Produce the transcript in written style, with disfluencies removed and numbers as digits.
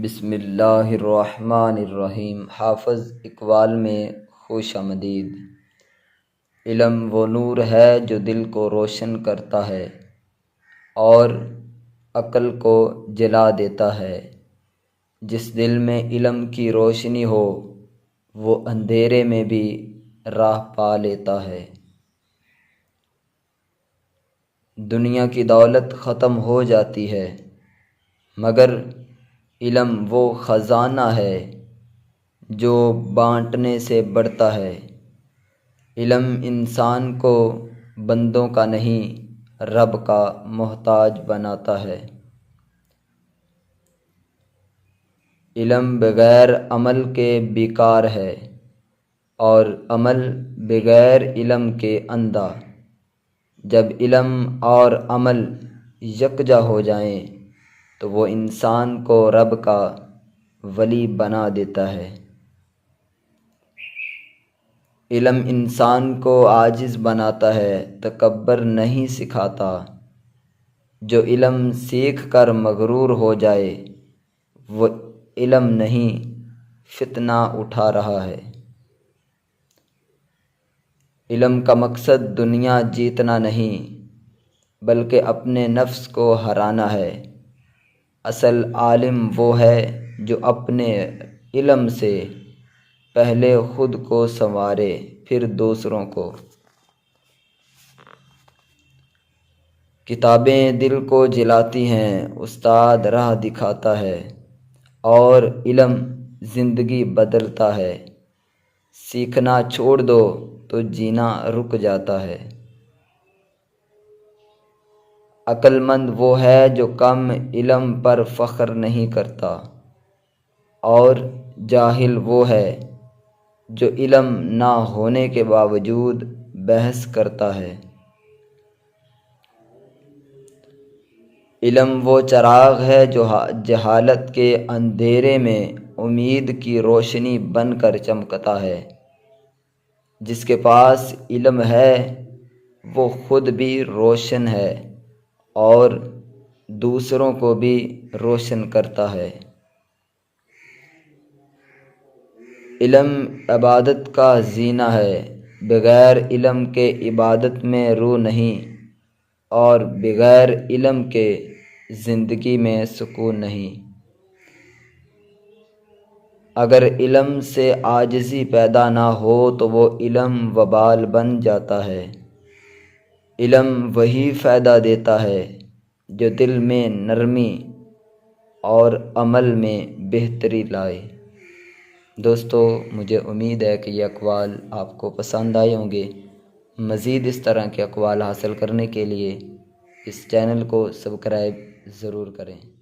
بسم اللہ الرحمن الرحیم۔ حافظ اقبال میں خوش آمدید۔ علم وہ نور ہے جو دل کو روشن کرتا ہے اور عقل کو جلا دیتا ہے۔ جس دل میں علم کی روشنی ہو وہ اندھیرے میں بھی راہ پا لیتا ہے۔ دنیا کی دولت ختم ہو جاتی ہے مگر علم وہ خزانہ ہے جو بانٹنے سے بڑھتا ہے۔ علم انسان کو بندوں کا نہیں رب کا محتاج بناتا ہے۔ علم بغیر عمل کے بیکار ہے اور عمل بغیر علم کے اندھا۔ جب علم اور عمل یکجا ہو جائیں تو وہ انسان کو رب کا ولی بنا دیتا ہے۔ علم انسان کو عاجز بناتا ہے، تکبر نہیں سکھاتا۔ جو علم سیکھ کر مغرور ہو جائے وہ علم نہیں فتنہ اٹھا رہا ہے۔ علم کا مقصد دنیا جیتنا نہیں بلکہ اپنے نفس کو ہرانا ہے۔ اصل عالم وہ ہے جو اپنے علم سے پہلے خود کو سنوارے پھر دوسروں کو۔ کتابیں دل کو جلاتی ہیں، استاد راہ دکھاتا ہے اور علم زندگی بدلتا ہے۔ سیکھنا چھوڑ دو تو جینا رک جاتا ہے۔ عقل مند وہ ہے جو کم علم پر فخر نہیں کرتا اور جاہل وہ ہے جو علم نہ ہونے کے باوجود بحث کرتا ہے۔ علم وہ چراغ ہے جو جہالت کے اندھیرے میں امید کی روشنی بن کر چمکتا ہے۔ جس کے پاس علم ہے وہ خود بھی روشن ہے اور دوسروں کو بھی روشن کرتا ہے۔ علم عبادت کا زینہ ہے، بغیر علم کے عبادت میں روح نہیں اور بغیر علم کے زندگی میں سکون نہیں۔ اگر علم سے عاجزی پیدا نہ ہو تو وہ علم وبال بن جاتا ہے۔ علم وہی فائدہ دیتا ہے جو دل میں نرمی اور عمل میں بہتری لائے۔ دوستو، مجھے امید ہے کہ یہ اقوال آپ کو پسند آئے ہوں گے۔ مزید اس طرح کے اقوال حاصل کرنے کے لیے اس چینل کو سبسکرائب ضرور کریں۔